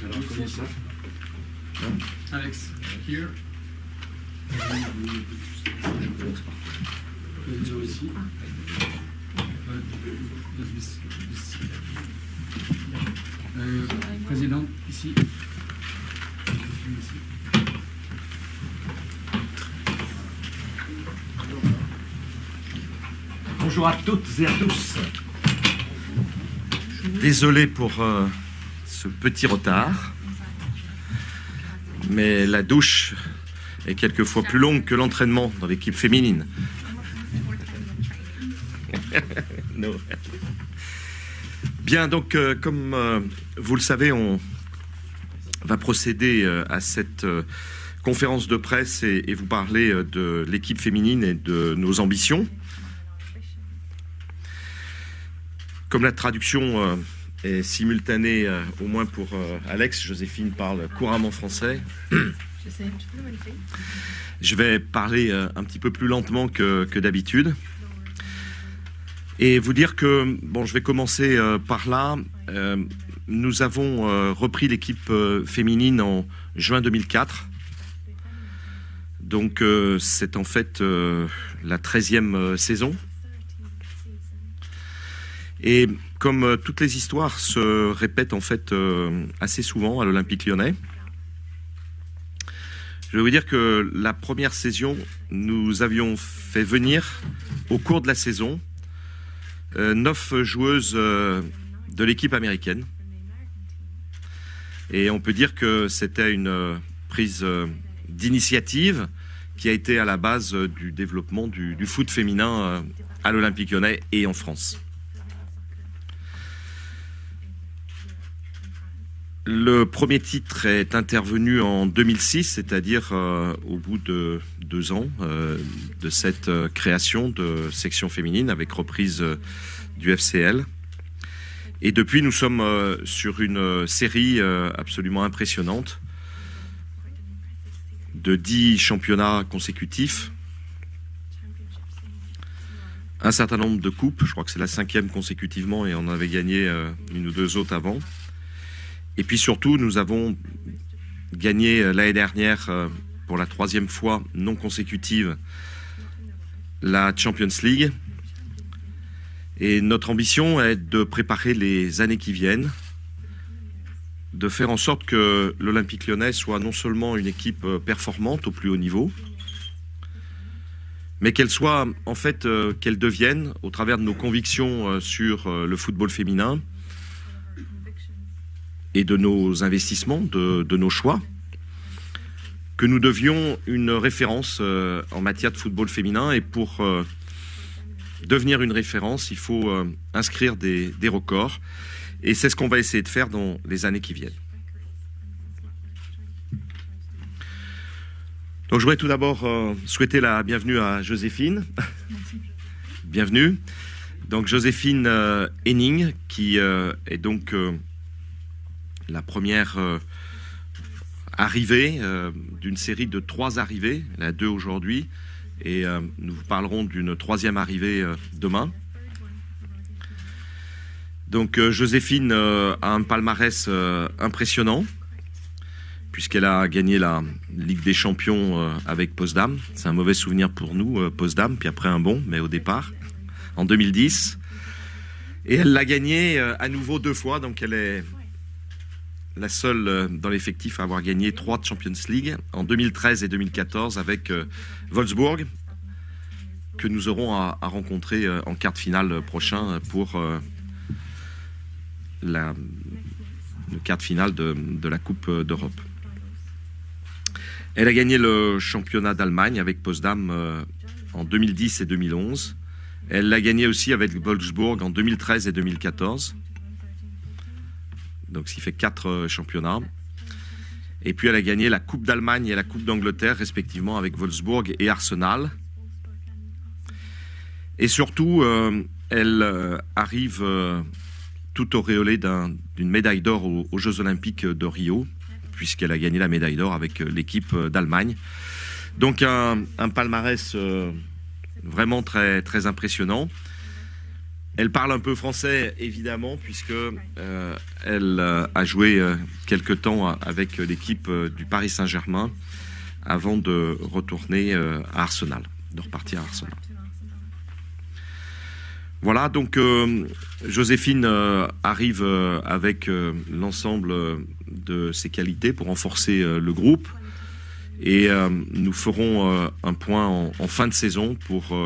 Alors, comment ça? Alex, here. Ici. Président, ici. Bonjour à toutes et à tous. Désolé pour ce petit retard, mais la douche est quelquefois plus longue que l'entraînement dans l'équipe féminine. No. Bien, donc, comme vous le savez, on va procéder à cette conférence de presse et vous parler de l'équipe féminine et de nos ambitions. Comme la traduction est simultanée, au moins pour Alex, Joséphine parle couramment français. Je vais parler un petit peu plus lentement que d'habitude. Et vous dire que, bon, je vais commencer par là. Nous avons repris l'équipe féminine en juin 2004. Donc, c'est en fait la 13e saison. Et comme toutes les histoires se répètent en fait assez souvent à l'Olympique Lyonnais, je vais vous dire que la première saison, nous avions fait venir au cours de la saison 9 joueuses de l'équipe américaine. Et on peut dire que c'était une prise d'initiative qui a été à la base du développement du foot féminin à l'Olympique Lyonnais et en France. Le premier titre est intervenu en 2006, c'est-à-dire au bout de 2 ans de cette création de section féminine avec reprise du FCL. Et depuis, nous sommes sur une série absolument impressionnante de 10 championnats consécutifs, un certain nombre de coupes, je crois que c'est la 5e consécutivement et on avait gagné 1 ou 2 autres avant. Et puis surtout, nous avons gagné l'année dernière, pour la 3e fois non consécutive, la Champions League. Et notre ambition est de préparer les années qui viennent, de faire en sorte que l'Olympique Lyonnais soit non seulement une équipe performante au plus haut niveau, mais qu'elle soit, en fait, qu'elle devienne, au travers de nos convictions sur le football féminin, et de nos investissements, de nos choix, que nous devions une référence en matière de football féminin. Et pour devenir une référence, il faut inscrire des records. Et c'est ce qu'on va essayer de faire dans les années qui viennent. Donc je voudrais tout d'abord souhaiter la bienvenue à Joséphine. Bienvenue. Donc Joséphine Henning, qui est donc... la première arrivée d'une série de 3 arrivées, il y en a 2 aujourd'hui, et nous vous parlerons d'une 3e arrivée demain. Donc Joséphine a un palmarès impressionnant, puisqu'elle a gagné la Ligue des Champions avec Potsdam. C'est un mauvais souvenir pour nous, Potsdam, puis après un bon, mais au départ, en 2010. Et elle l'a gagné à nouveau 2 fois, donc elle est la seule dans l'effectif à avoir gagné 3 Champions League en 2013 et 2014 avec Wolfsburg, que nous aurons à rencontrer en quart de finale prochain pour le quart de finale de la Coupe d'Europe. Elle a gagné le championnat d'Allemagne avec Potsdam en 2010 et 2011. Elle l'a gagné aussi avec Wolfsburg en 2013 et 2014. Donc, ce qui fait 4 championnats. Et puis, elle a gagné la Coupe d'Allemagne et la Coupe d'Angleterre, respectivement, avec Wolfsburg et Arsenal. Et surtout, elle arrive tout auréolée d'une médaille d'or aux Jeux Olympiques de Rio, puisqu'elle a gagné la médaille d'or avec l'équipe d'Allemagne. Donc, un palmarès vraiment très, très impressionnant. Elle parle un peu français, évidemment, puisque elle a joué quelque temps avec l'équipe du Paris Saint-Germain avant de retourner à Arsenal, de repartir à Arsenal. Voilà, donc Joséphine arrive avec l'ensemble de ses qualités pour renforcer le groupe. Et nous ferons un point en fin de saison pour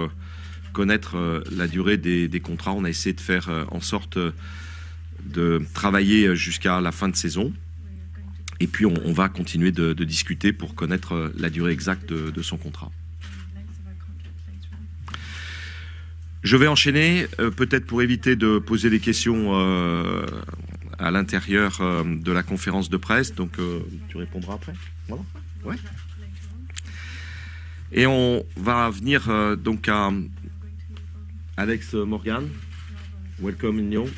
connaître la durée des contrats. On a essayé de faire en sorte de travailler jusqu'à la fin de saison. Et puis on va continuer de discuter pour connaître la durée exacte de son contrat. Je vais enchaîner, peut-être pour éviter de poser des questions à l'intérieur de la conférence de presse. Donc tu répondras après. Voilà. Ouais. Et on va venir donc à Alex Morgan. Welcome in Lyon.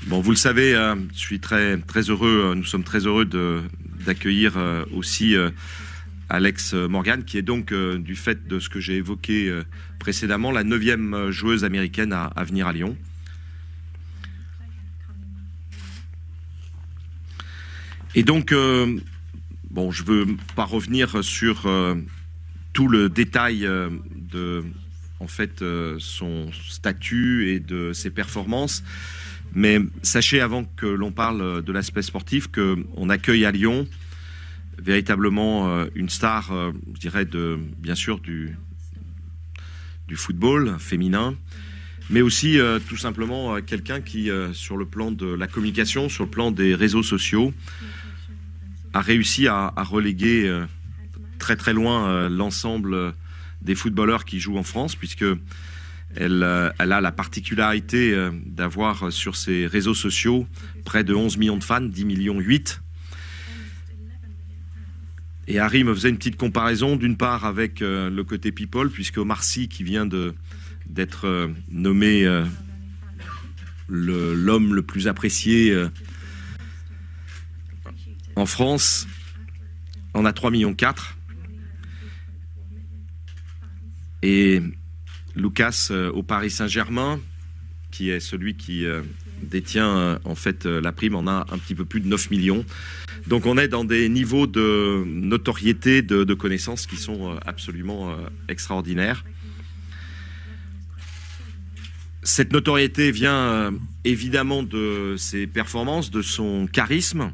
Bon, vous le savez, je suis très heureux. Nous sommes très heureux d'accueillir aussi Alex Morgan, qui est donc du fait de ce que j'ai évoqué précédemment, la 9e joueuse américaine à venir à Lyon. Et donc, bon, je veux pas revenir sur tout le détail de, en fait, son statut et de ses performances. Mais sachez, avant que l'on parle de l'aspect sportif, qu'on accueille à Lyon véritablement une star, je dirais, bien sûr, du football féminin, mais aussi tout simplement quelqu'un qui, sur le plan de la communication, sur le plan des réseaux sociaux, a réussi à reléguer très loin l'ensemble des footballeurs qui jouent en France, puisque elle a la particularité d'avoir sur ses réseaux sociaux près de 11 millions de fans, 10 millions 8. Et Harry me faisait une petite comparaison, d'une part avec le côté people, puisque Omar Sy, qui vient d'être nommé l'homme le plus apprécié en France, en a 3,4 millions. Et Lucas au Paris Saint-Germain, qui est celui qui détient en fait la prime, en a un petit peu plus de 9 millions. Donc on est dans des niveaux de notoriété, de connaissances qui sont absolument extraordinaires. Cette notoriété vient évidemment de ses performances, de son charisme,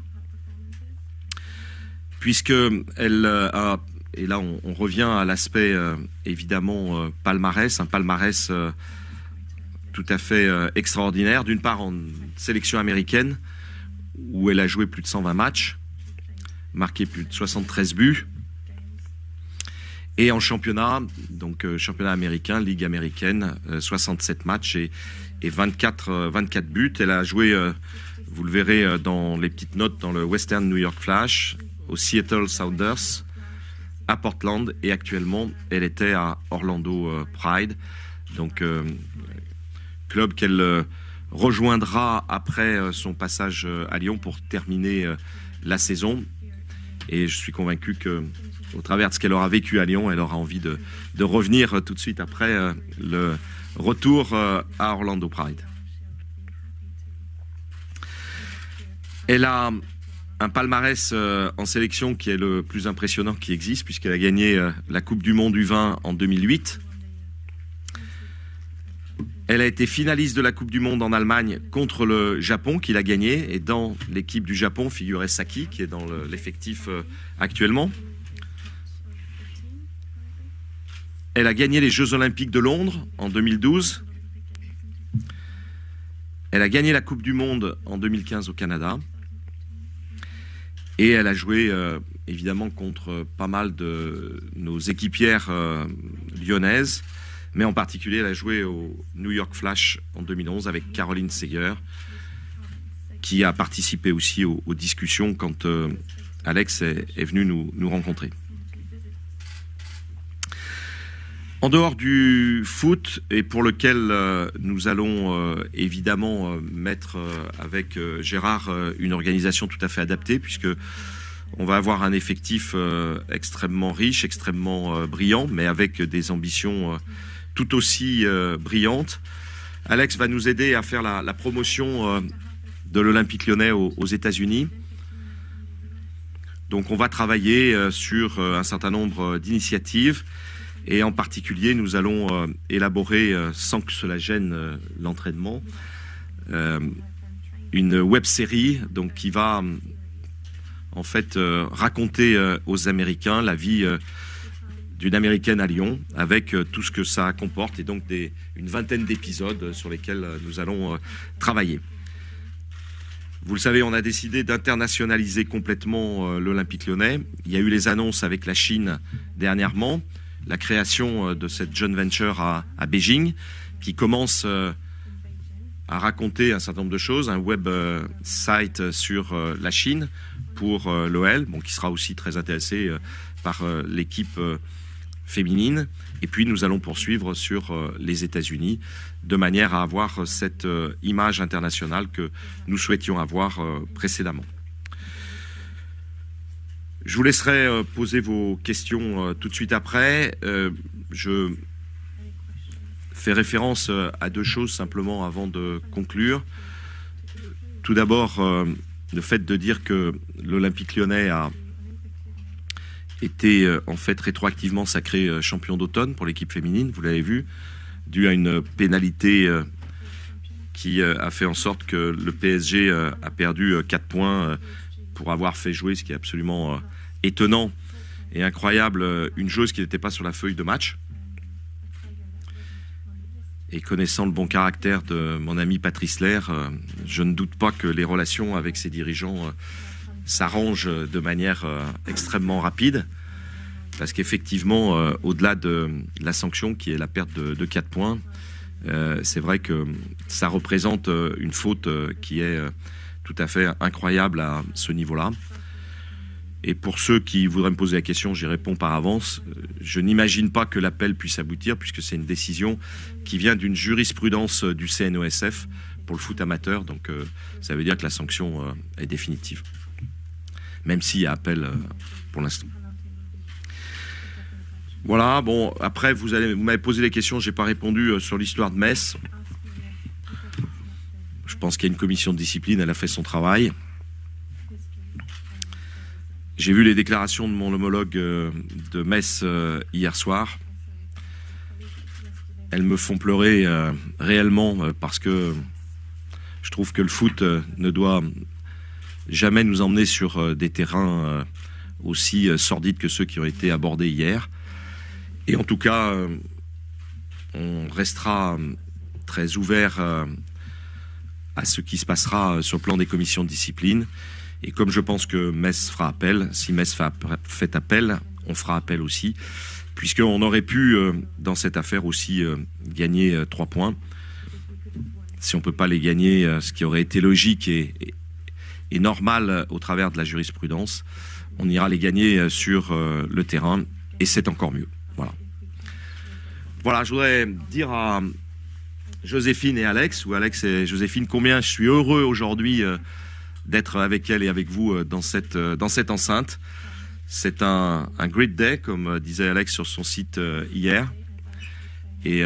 puisque elle a, et là on revient à l'aspect évidemment palmarès, un palmarès tout à fait extraordinaire, d'une part en sélection américaine, où elle a joué plus de 120 matchs, marqué plus de 73 buts, et en championnat, donc championnat américain, Ligue américaine, 67 matchs et 24 buts. Elle a joué, vous le verrez dans les petites notes, dans le Western New York Flash, au Seattle Sounders, à Portland, et actuellement elle était à Orlando Pride, donc club qu'elle rejoindra après son passage à Lyon pour terminer la saison. Et je suis convaincu que, au travers de ce qu'elle aura vécu à Lyon, elle aura envie de revenir tout de suite après le retour à Orlando Pride. Elle a un palmarès en sélection qui est le plus impressionnant qui existe, puisqu'elle a gagné la Coupe du Monde U20 en 2008. Elle a été finaliste de la Coupe du Monde en Allemagne contre le Japon, qu'il a gagné. Et dans l'équipe du Japon figurait Saki, qui est dans l'effectif actuellement. Elle a gagné les Jeux Olympiques de Londres en 2012. Elle a gagné la Coupe du Monde en 2015 au Canada. Et elle a joué évidemment contre pas mal de nos équipières lyonnaises. Mais en particulier, elle a joué au New York Flash en 2011 avec Caroline Seger, qui a participé aussi aux discussions quand Alex est venu nous rencontrer. En dehors du foot, et pour lequel nous allons évidemment mettre avec Gérard une organisation tout à fait adaptée, puisque on va avoir un effectif extrêmement riche, extrêmement brillant, mais avec des ambitions tout aussi brillantes. Alex va nous aider à faire la promotion de l'Olympique Lyonnais aux États-Unis. Donc on va travailler sur un certain nombre d'initiatives et en particulier nous allons élaborer, sans que cela gêne l'entraînement, une web-série donc, qui va en fait raconter aux Américains la vie d'une Américaine à Lyon avec tout ce que ça comporte et donc une vingtaine d'épisodes sur lesquels nous allons travailler. Vous le savez, on a décidé d'internationaliser complètement l'Olympique Lyonnais. Il y a eu les annonces avec la Chine dernièrement, la création de cette joint venture à Beijing qui commence à raconter un certain nombre de choses, un web site sur la Chine pour l'OL, bon, qui sera aussi très intéressé par l'équipe féminine. Et puis nous allons poursuivre sur les États-Unis de manière à avoir cette image internationale que nous souhaitions avoir précédemment. Je vous laisserai poser vos questions tout de suite après. Je fais référence à deux choses simplement avant de conclure. Tout d'abord, le fait de dire que l'Olympique Lyonnais a été en fait rétroactivement sacré champion d'automne pour l'équipe féminine, vous l'avez vu, dû à une pénalité qui a fait en sorte que le PSG a perdu 4 points pour avoir fait jouer, ce qui est absolument étonnant et incroyable, une joueuse qui n'était pas sur la feuille de match. Et connaissant le bon caractère de mon ami Patrice Lair, je ne doute pas que les relations avec ses dirigeants s'arrangent de manière extrêmement rapide. Parce qu'effectivement, au-delà de la sanction, qui est la perte de 4 points, c'est vrai que ça représente une faute qui est tout à fait incroyable à ce niveau-là. Et pour ceux qui voudraient me poser la question, j'y réponds par avance. Je n'imagine pas que l'appel puisse aboutir, puisque c'est une décision qui vient d'une jurisprudence du CNOSF pour le foot amateur. Donc ça veut dire que la sanction est définitive. Même s'il y a appel pour l'instant. Voilà, bon, après vous m'avez posé les questions, j'ai pas répondu sur l'histoire de Metz. Je pense qu'il y a une commission de discipline, elle a fait son travail. J'ai vu les déclarations de mon homologue de Metz hier soir. Elles me font pleurer réellement parce que je trouve que le foot ne doit jamais nous emmener sur des terrains aussi sordides que ceux qui ont été abordés hier. Et en tout cas, on restera très ouvert à ce qui se passera sur le plan des commissions de discipline. Et comme je pense que Metz fera appel, si Metz fait appel, on fera appel aussi, puisqu'on aurait pu, dans cette affaire aussi, gagner 3 points. Si on ne peut pas les gagner, ce qui aurait été logique et normal au travers de la jurisprudence, on ira les gagner sur le terrain, et c'est encore mieux. Voilà, je voudrais dire à Joséphine et Alex, ou Alex et Joséphine, combien je suis heureux aujourd'hui d'être avec elle et avec vous dans cette enceinte. C'est un great day, comme disait Alex sur son site hier. Et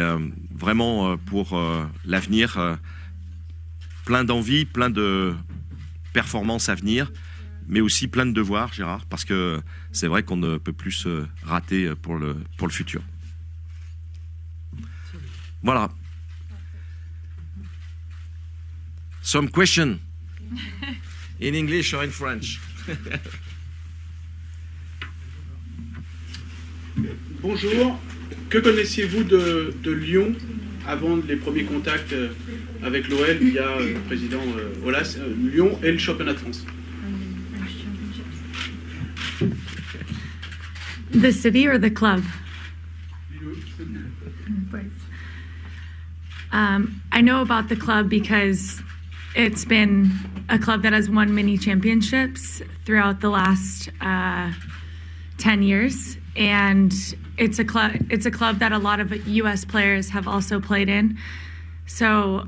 vraiment pour l'avenir, plein d'envie, plein de performances à venir, mais aussi plein de devoirs, Gérard, parce que c'est vrai qu'on ne peut plus se rater pour le futur. Voilà. Some question in English or in French. Bonjour. Que connaissiez-vous de Lyon avant les premiers contacts avec l'OL via le président Aulas, Lyon et le championnat de France? The city or the club? I know about the club because it's been a club that has won many championships throughout the last 10 years, and it's a club that a lot of U.S. players have also played in. So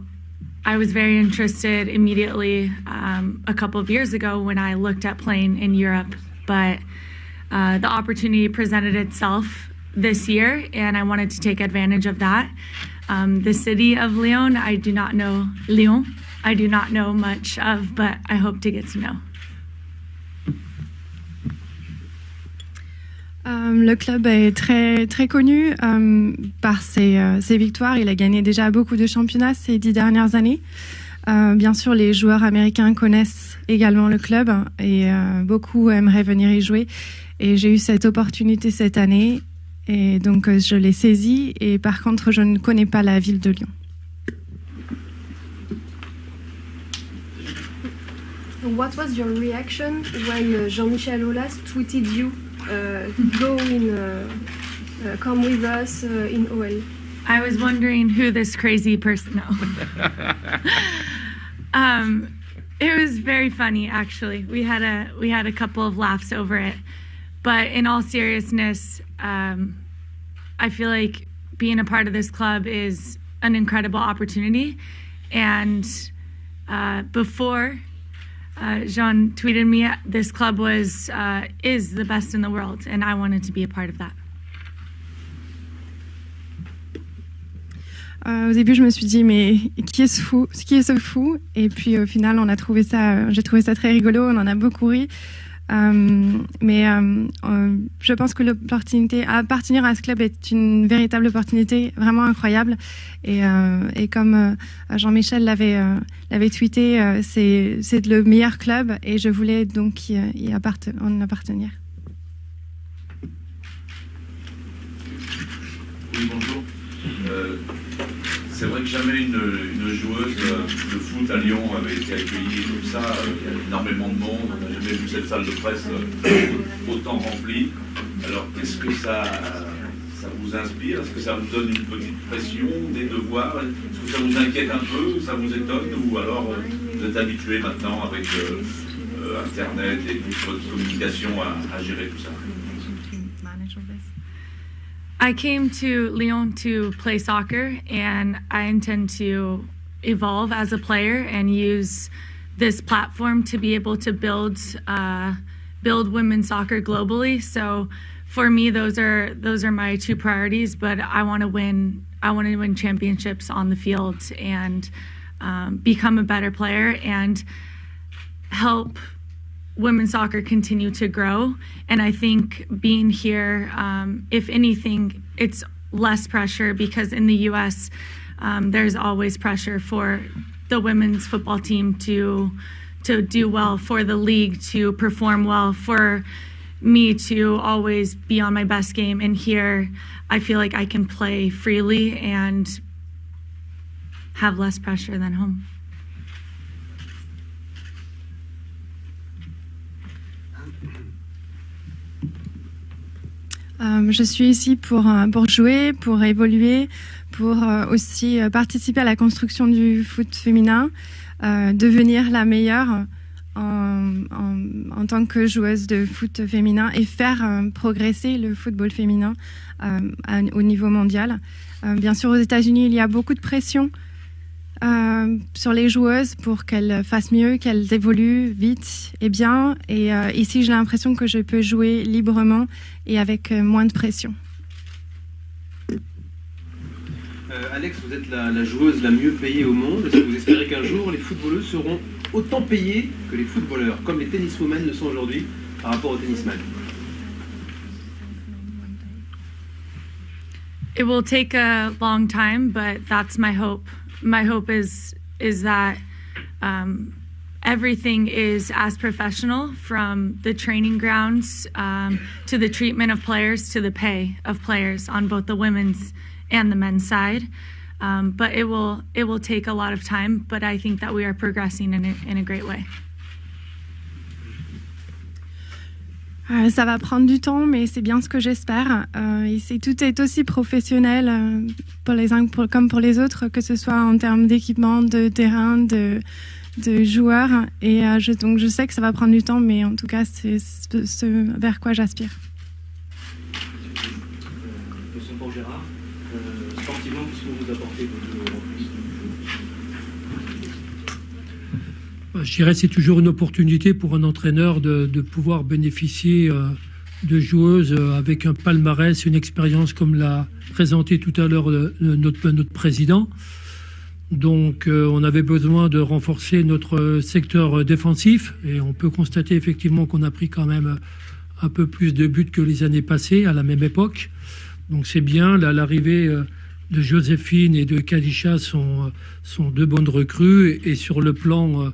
I was very interested immediately a couple of years ago when I looked at playing in Europe, but the opportunity presented itself this year, and I wanted to take advantage of that. The city of Lyon, I do not know Lyon. I do not know much of, but I hope to get to know. Le club est très, très connu par ses victoires. Il a gagné déjà beaucoup de championnats ces 10 dernières années. Bien sûr, les joueurs américains connaissent également le club et beaucoup aimeraient venir y jouer. Et j'ai eu cette opportunité cette année et donc je l'ai saisie. Et par contre, je ne connais pas la ville de Lyon. What was your reaction when Jean-Michel Aulas tweeted you, come with us in OL? I was wondering who this crazy person. No. It was very funny, actually. We had a couple of laughs over it, but in all seriousness, I feel like being a part of this club is an incredible opportunity. And before Jean tweeted me, this club is the best in the world, and I wanted to be a part of that. Au début, je me suis dit, mais qui est ce fou? Qui est ce fou? Et puis, au final, j'ai trouvé ça très rigolo. On en a beaucoup ri. Mais je pense que l'opportunité à appartenir à ce club est une véritable opportunité vraiment incroyable. Et comme Jean-Michel l'avait tweeté, c'est le meilleur club et je voulais donc en appartenir. Oui, bonjour. C'est vrai que jamais une joueuse de foot à Lyon avait été accueillie comme ça. Il y a énormément de monde. On n'a jamais vu cette salle de presse autant remplie. Alors, qu'est-ce que ça vous inspire? Est-ce que ça vous donne une petite pression, des devoirs? Est-ce que ça vous inquiète un peu? Ça vous étonne? Ou alors vous êtes habitué maintenant avec Internet et toute votre communication à gérer tout ça? I came to Lyon to play soccer, and I intend to evolve as a player and use this platform to be able to build women's soccer globally. So, for me, those are my two priorities. But I want to win championships on the field and become a better player and help women's soccer continue to grow. And I think being here, if anything, it's less pressure because in the US, there's always pressure for the women's football team to do well, for the league to perform well, for me to always be on my best game. And here, I feel like I can play freely and have less pressure than home. Je suis ici pour jouer, pour évoluer, pour aussi participer à la construction du foot féminin, devenir la meilleure en tant que joueuse de foot féminin et faire progresser le football féminin au niveau mondial. Bien sûr, aux États-Unis, il y a beaucoup de pression sur les joueuses pour qu'elles fassent mieux, qu'elles évoluent vite et bien. Et ici, j'ai l'impression que je peux jouer librement et avec moins de pression. Alex, vous êtes la joueuse la mieux payée au monde. Est-ce que vous espérez qu'un jour, les footballeuses seront autant payées que les footballeurs, comme les tenniswomen le sont aujourd'hui par rapport aux tennismen? It will take a long time, but that's my hope. My hope is that everything is as professional, from the training grounds to the treatment of players to the pay of players on both the women's and the men's side. But it will take a lot of time, but I think that we are progressing in a great way. Ça va prendre du temps, mais c'est bien ce que j'espère. Tout est aussi professionnel pour les uns comme pour les autres, que ce soit en termes d'équipement, de terrain, de joueurs. Et donc je sais que ça va prendre du temps, mais en tout cas, c'est ce vers quoi j'aspire. Question pour Gérard. Sportivement, qu'est-ce que vous apportez Je dirais que c'est toujours une opportunité pour un entraîneur de pouvoir bénéficier de joueuses avec un palmarès, une expérience comme l'a présenté tout à l'heure notre président. Donc on avait besoin de renforcer notre secteur défensif et on peut constater effectivement qu'on a pris quand même un peu plus de buts que les années passées à la même époque. Donc c'est bien, l'arrivée de Joséphine et de Kadisha sont deux bonnes recrues et sur le plan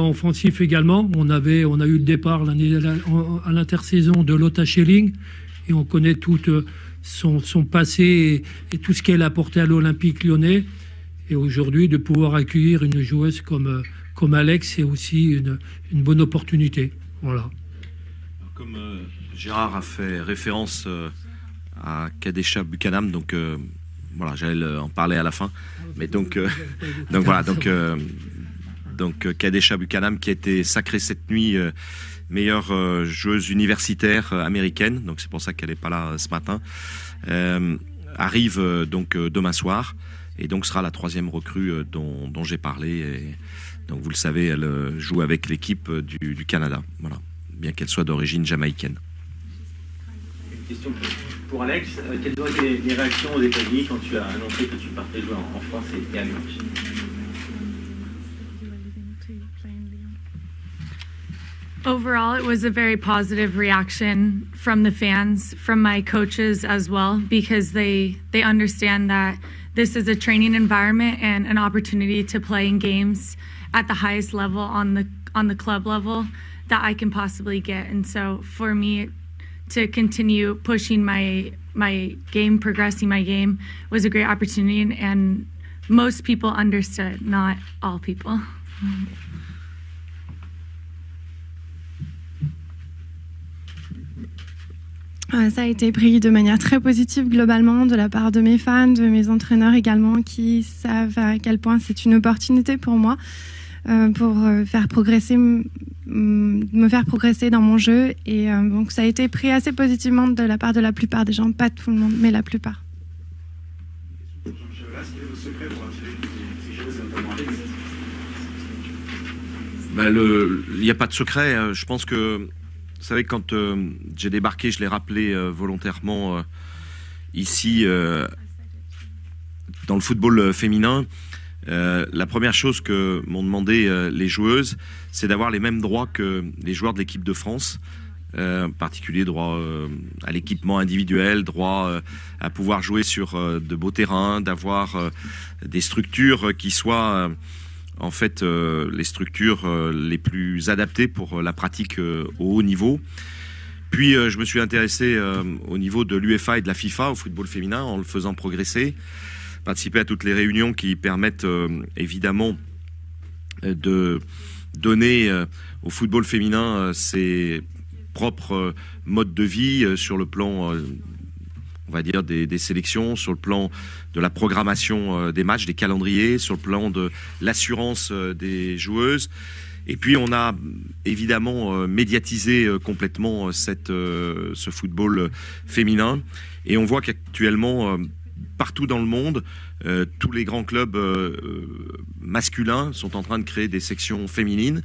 offensif également, on a eu le départ à l'intersaison de Lotta Schelling et on connaît tout son passé et tout ce qu'elle a apporté à l'Olympique lyonnais. Et aujourd'hui, de pouvoir accueillir une joueuse comme Alex, c'est aussi une bonne opportunité. Voilà. Comme Gérard a fait référence à Kadesha Buchanan, donc voilà, j'allais en parler à la fin. Mais donc voilà, donc Kadesha Buchanan qui a été sacrée cette nuit meilleure joueuse universitaire américaine, donc c'est pour ça qu'elle n'est pas là ce matin, arrive donc demain soir. Et donc sera la 3e recrue dont j'ai parlé. Et donc vous le savez, elle joue avec l'équipe du Canada, voilà, bien qu'elle soit d'origine jamaïcaine. Une question pour Alex. Quelles ont été les réactions aux États-Unis quand tu as annoncé que tu partais jouer en France et à Lyon? Overall, it was a very positive reaction from the fans, from my coaches as well, because they understand that this is a training environment and an opportunity to play in games at the highest level on the club level that I can possibly get. And so for me to continue pushing my game, progressing my game, was a great opportunity, and most people understood, not all people. Ça a été pris de manière très positive globalement de la part de mes fans, de mes entraîneurs également, qui savent à quel point c'est une opportunité pour moi pour me faire progresser dans mon jeu. Et donc ça a été pris assez positivement de la part de la plupart des gens, pas tout le monde, mais la plupart. Il n'y a pas de secret. Je pense que vous savez, quand j'ai débarqué, je l'ai rappelé volontairement ici, dans le football féminin, la première chose que m'ont demandé les joueuses, c'est d'avoir les mêmes droits que les joueurs de l'équipe de France, en particulier droit à l'équipement individuel, droit à pouvoir jouer sur de beaux terrains, d'avoir des structures qui soient... en fait, les structures les plus adaptées pour la pratique au haut niveau. Puis, je me suis intéressé au niveau de l'UEFA et de la FIFA, au football féminin, en le faisant progresser. Participer à toutes les réunions qui permettent évidemment de donner au football féminin ses propres modes de vie sur le plan... on va dire des sélections, sur le plan de la programmation des matchs, des calendriers, sur le plan de l'assurance des joueuses. Et puis on a évidemment médiatisé complètement ce football féminin. Et on voit qu'actuellement, partout dans le monde, tous les grands clubs masculins sont en train de créer des sections féminines.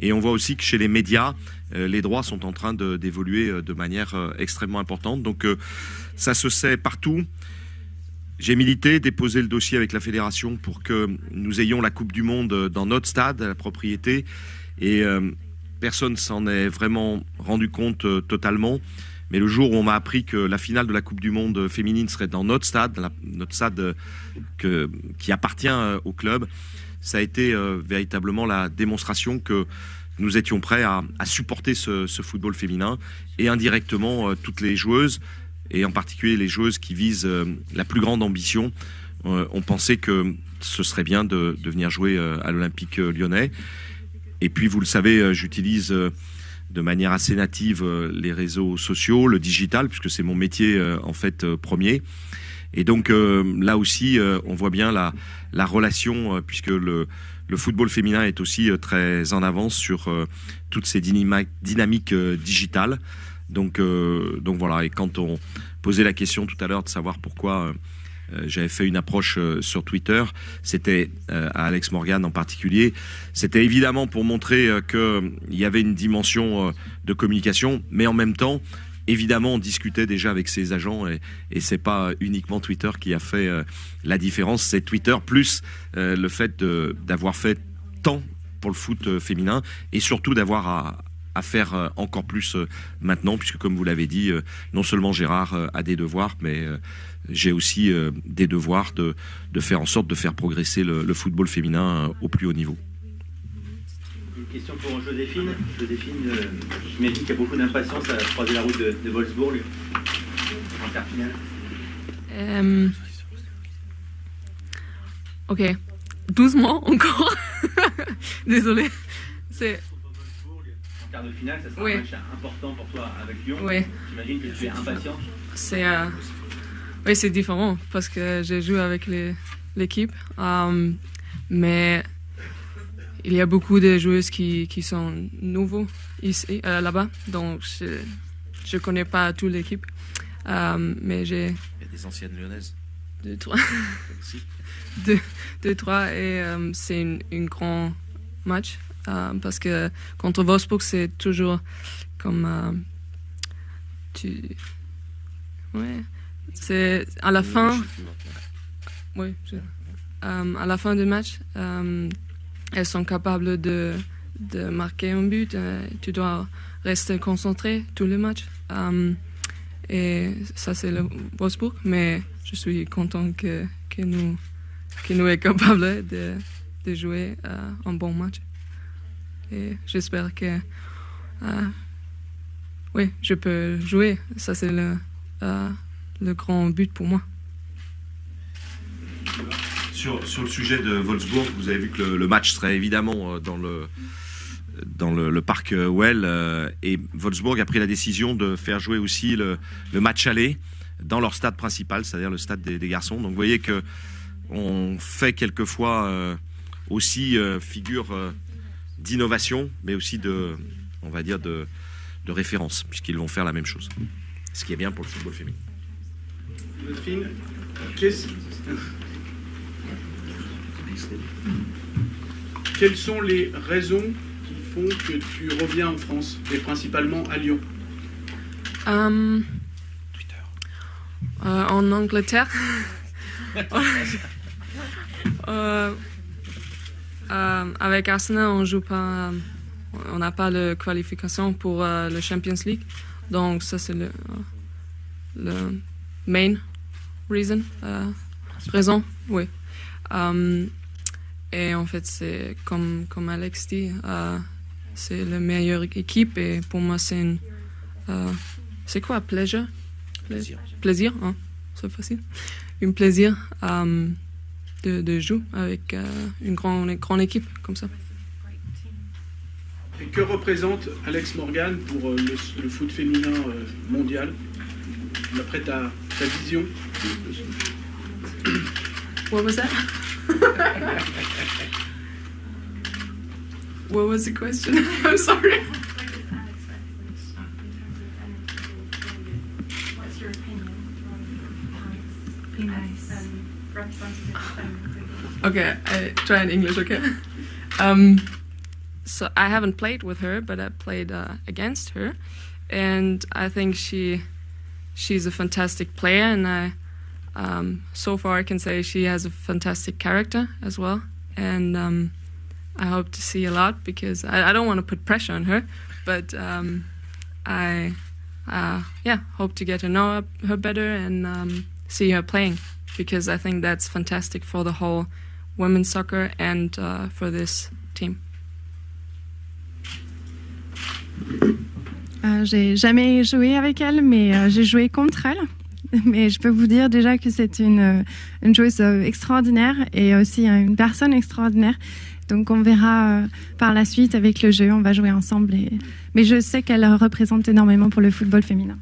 Et on voit aussi que chez les médias, les droits sont en train d'évoluer de manière extrêmement importante. Donc ça se sait partout. J'ai milité, déposé le dossier avec la fédération pour que nous ayons la Coupe du Monde dans notre stade, à la propriété. Et personne s'en est vraiment rendu compte totalement. Mais le jour où on m'a appris que la finale de la Coupe du Monde féminine serait dans notre stade qui appartient au club, ça a été véritablement la démonstration que nous étions prêts à supporter ce football féminin et indirectement toutes les joueuses, et en particulier les joueuses qui visent la plus grande ambition, ont pensé que ce serait bien de venir jouer à l'Olympique lyonnais. Et puis vous le savez, j'utilise de manière assez native les réseaux sociaux, le digital, puisque c'est mon métier en fait premier. Et donc là aussi, on voit bien la relation, puisque le football féminin est aussi très en avance sur toutes ces dynamiques digitales. Donc voilà, et quand on posait la question tout à l'heure de savoir pourquoi j'avais fait une approche sur Twitter, c'était à Alex Morgan en particulier, c'était évidemment pour montrer qu'il y avait une dimension de communication, mais en même temps, évidemment, on discutait déjà avec ses agents et c'est pas uniquement Twitter qui a fait la différence, c'est Twitter plus le fait d'avoir fait tant pour le foot féminin et surtout d'avoir à faire encore plus maintenant, puisque comme vous l'avez dit, non seulement Gérard a des devoirs, mais j'ai aussi des devoirs de faire en sorte de faire progresser le football féminin au plus haut niveau. Une question pour Joséphine. Joséphine, j'imagine qu'il y a beaucoup d'impatience à croiser la route de Wolfsburg en quart finale. Ok, doucement encore. Désolée. C'est... En quart de finale, ça sera un match important pour toi avec Lyon. Oui. J'imagine que tu es impatient. Oui, c'est différent parce que j'ai joué avec l'équipe. Mais il y a beaucoup de joueuses qui sont nouveaux ici, là-bas. Donc, je ne connais pas toute l'équipe. Mais j'ai... Il y a des anciennes lyonnaises. 2-3 et c'est un grand match parce que contre Wolfsburg c'est toujours comme c'est à la fin à la fin du match elles sont capables de marquer un but, tu dois rester concentré tout le match et ça c'est le Wolfsburg, mais je suis content que nous est capable de jouer un bon match. Et j'espère que je peux jouer. Ça, c'est le grand but pour moi. Sur le sujet de Wolfsburg, vous avez vu que le match serait évidemment dans le parc Well. Et Wolfsburg a pris la décision de faire jouer aussi le match aller dans leur stade principal, c'est-à-dire le stade des garçons. Donc vous voyez que on fait quelquefois aussi figure d'innovation, mais aussi de référence, puisqu'ils vont faire la même chose. Ce qui est bien pour le football féminin. Quelles sont les raisons qui font que tu reviens en France, et principalement à Lyon? En Angleterre. Avec Arsenal, on n'a pas de qualification pour le Champions League, donc ça c'est le main raison, oui. Et en fait c'est comme Alex dit, c'est la meilleure équipe et pour moi c'est c'est quoi plaisir, hein? C'est facile, un plaisir. De jouer avec une grande équipe comme ça. Et que représente Alex Morgan pour le foot féminin mondial, d'après ta vision? What was that? What was the question? I'm sorry. What's your opinion? Be nice. Okay, I try in English, okay? So I haven't played with her, but I played against her, and I think she's a fantastic player, and so far I can say she has a fantastic character as well, and I hope to see a lot because I don't want to put pressure on her, but I hope to get to know her better and see her playing. Because I think that's fantastic for the whole women's soccer and for this team. J'ai jamais joué avec elle, mais j'ai joué contre elle. Mais je peux vous dire déjà que c'est une joueuse extraordinaire et aussi une personne extraordinaire. Donc on verra par la suite avec le jeu, on va jouer ensemble. Mais je sais qu'elle représente énormément pour le football féminin.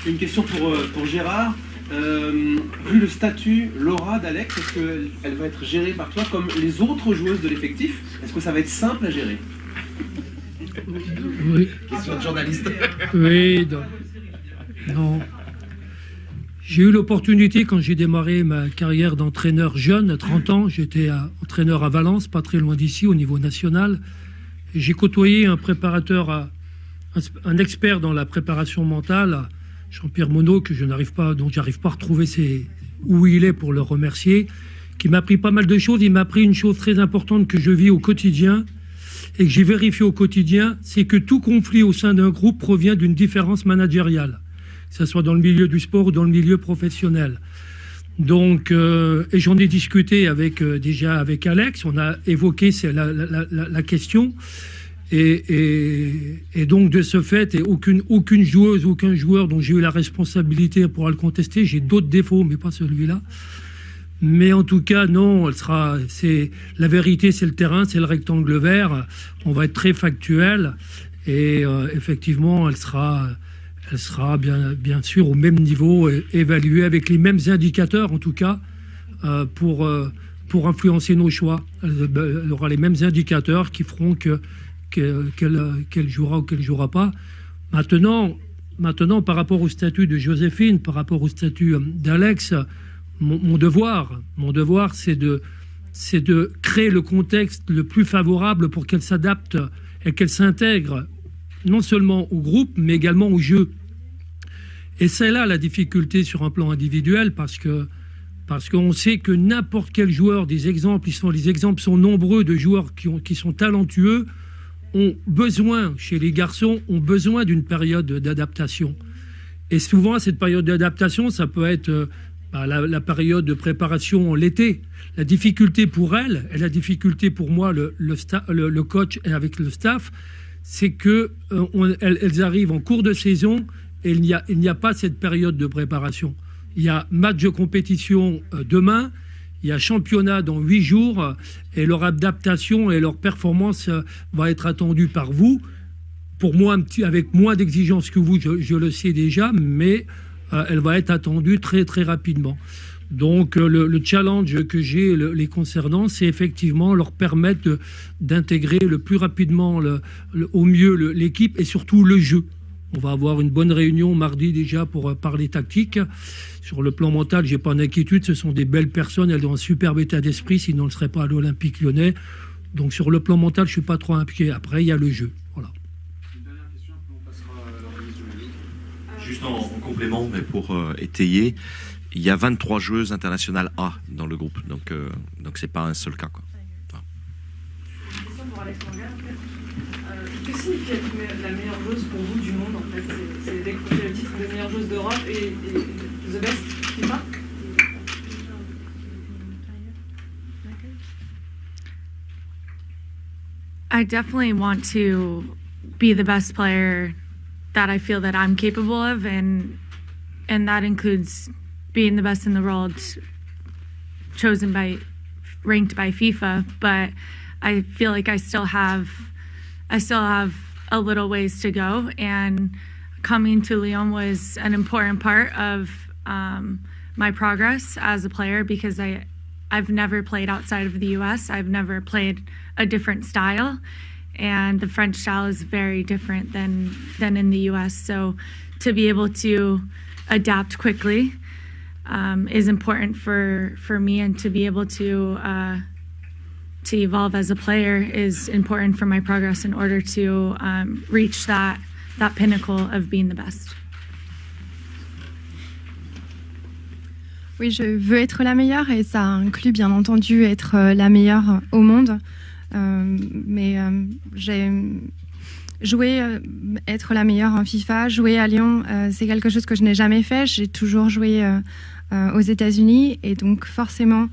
Une question pour Gérard. Vu le statut, l'aura d'Alex, est-ce qu'elle va être gérée par toi comme les autres joueuses de l'effectif? Est-ce que ça va être simple à gérer? Oui. Question de journaliste. Oui, non. J'ai eu l'opportunité, quand j'ai démarré ma carrière d'entraîneur jeune, à 30 ans, j'étais entraîneur à Valence, pas très loin d'ici, au niveau national. Et j'ai côtoyé un préparateur, un expert dans la préparation mentale, Jean-Pierre Monod, dont j'arrive pas à retrouver où il est pour le remercier, qui m'a appris pas mal de choses. Il m'a appris une chose très importante que je vis au quotidien et que j'ai vérifié au quotidien, c'est que tout conflit au sein d'un groupe provient d'une différence managériale, que ce soit dans le milieu du sport ou dans le milieu professionnel. Donc, et j'en ai discuté déjà avec Alex, on a évoqué la question. Et donc, de ce fait, et aucune joueuse, aucun joueur dont j'ai eu la responsabilité pourra le contester. J'ai d'autres défauts, mais pas celui-là. Mais en tout cas, non, la vérité, c'est le terrain, c'est le rectangle vert. On va être très factuel. Et effectivement, elle sera bien sûr au même niveau, évaluée avec les mêmes indicateurs, en tout cas, pour influencer nos choix. Elle aura les mêmes indicateurs qui feront qu'elle jouera ou qu'elle ne jouera pas. Maintenant, par rapport au statut de Joséphine, par rapport au statut d'Alex, mon devoir, c'est de créer le contexte le plus favorable pour qu'elle s'adapte et qu'elle s'intègre non seulement au groupe, mais également au jeu. Et c'est là la difficulté sur un plan individuel, parce qu'on sait que n'importe quel joueur, les exemples sont nombreux de joueurs qui sont talentueux, chez les garçons, ont besoin d'une période d'adaptation. Et souvent, cette période d'adaptation, ça peut être la période de préparation l'été. La difficulté pour elle, et la difficulté pour moi, le coach et avec le staff, c'est qu'elles arrivent en cours de saison et il n'y a pas cette période de préparation. Il y a match de compétition demain, il y a championnat dans 8 jours, et leur adaptation et leur performance va être attendue par vous. Pour moi, avec moins d'exigences que vous, je le sais déjà, mais elle va être attendue très très rapidement. Donc le challenge que j'ai les concernant, c'est effectivement leur permettre d'intégrer le plus rapidement, au mieux l'équipe et surtout le jeu. On va avoir une bonne réunion mardi déjà pour parler tactique. Sur le plan mental, j'ai pas d'inquiétude, ce sont des belles personnes, elles ont un superbe état d'esprit, sinon elles ne seraient pas à l'Olympique Lyonnais. Donc sur le plan mental, je suis pas trop impliqué. Après, il y a le jeu. Voilà. Une dernière question, après on passera à la remise du maillot. Juste en complément, mais pour étayer, il y a 23 joueuses internationales A dans le groupe, donc c'est pas un seul cas, quoi. Enfin. Une question pour Alexandre. Que signifie être la meilleure joueuse pour vous du monde, en fait? C'est décrocher le titre de meilleure joueuse d'Europe et the best FIFA? I definitely want to be the best player that I feel that I'm capable of, and that includes being the best in the world, ranked by FIFA. But I feel like I still have a little ways to go, and coming to Lyon was an important part of my progress as a player, because I've never played outside of the US. I've never played a different style, and the French style is very different than in the US. So to be able to adapt quickly is important for me, and to be able to evolve as a player is important for my progress in order to reach that pinnacle of being the best. Oui, je veux être la meilleure, et ça inclut bien entendu être la meilleure au monde. Mais j'ai joué, être la meilleure en FIFA, jouer à Lyon, c'est quelque chose que je n'ai jamais fait. J'ai toujours joué aux États-Unis, et donc forcément,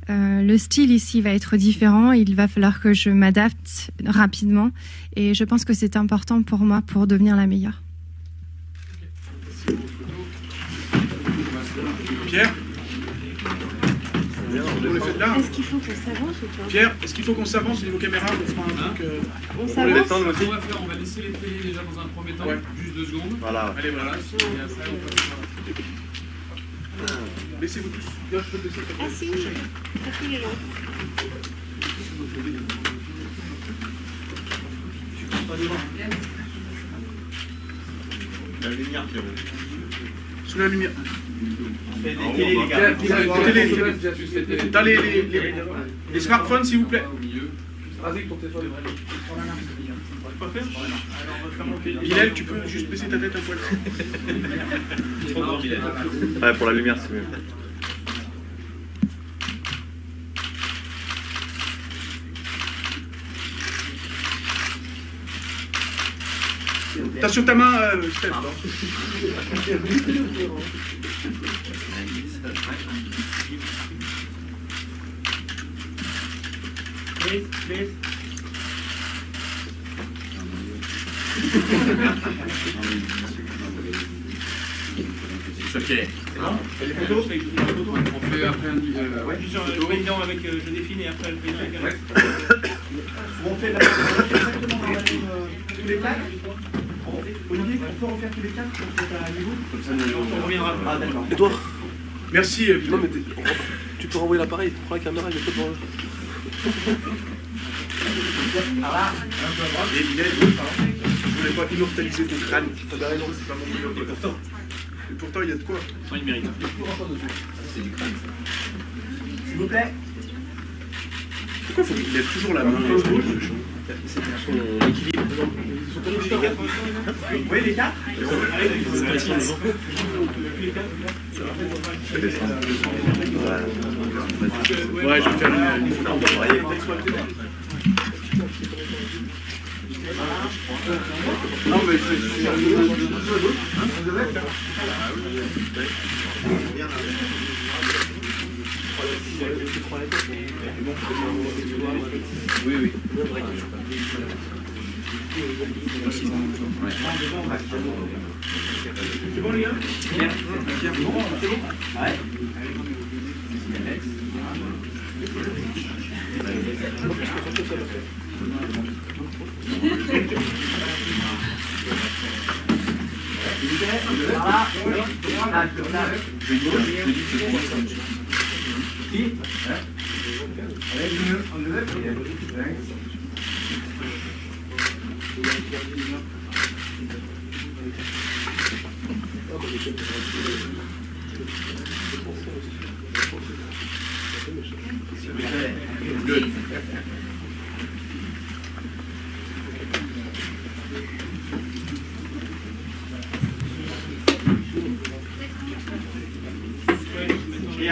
le style ici va être différent. Il va falloir que je m'adapte rapidement, et je pense que c'est important pour moi pour devenir la meilleure. Pierre, est-ce qu'il faut qu'on s'avance ou pas? Pierre, est-ce qu'il faut qu'on s'avance au niveau caméra? On fera un truc. On s'avance. On va laisser les télés déjà dans un premier temps, juste 2 secondes. Voilà. Allez, voilà. Et après, on passera. Laissez-vous tous. Bien, je peux te laisser. Ah si, merci les gens. La lumière qui est sous la lumière. fait des télés, les gars. Dans les smartphones, s'il vous plaît. Bilal, tu peux juste baisser ta tête un poil. Trop grand, Bilal. Ouais, pour la lumière, c'est mieux. T'as sur ta main, Steph. Please. C'est ok. C'est bon? Les photos? On fait après un... Le président avec Joséphine et après le président avec Alex. On fait exactement dans la même tous les quatre. Olivier, on peut refaire tous les quatre pour faire un niveau. On reviendra. Ah d'accord. Edouard. Merci. Non, mais tu peux renvoyer l'appareil. Prends la caméra, il est pas devant eux. Et Bilal, je voulais pas immortaliser ton crâne. T'as raison, c'est pas mon boulot. Et pourtant, il y a de quoi. Il mérite. C'est du crâne. S'il vous plaît. Pourquoi faut qu'il lève toujours la main? C'est pour son équilibre. Oui, les quatre. Ouais, je vais faire une Non, mais Oui. c'est bon, les gars? C'est bon? Ouais. Good. Et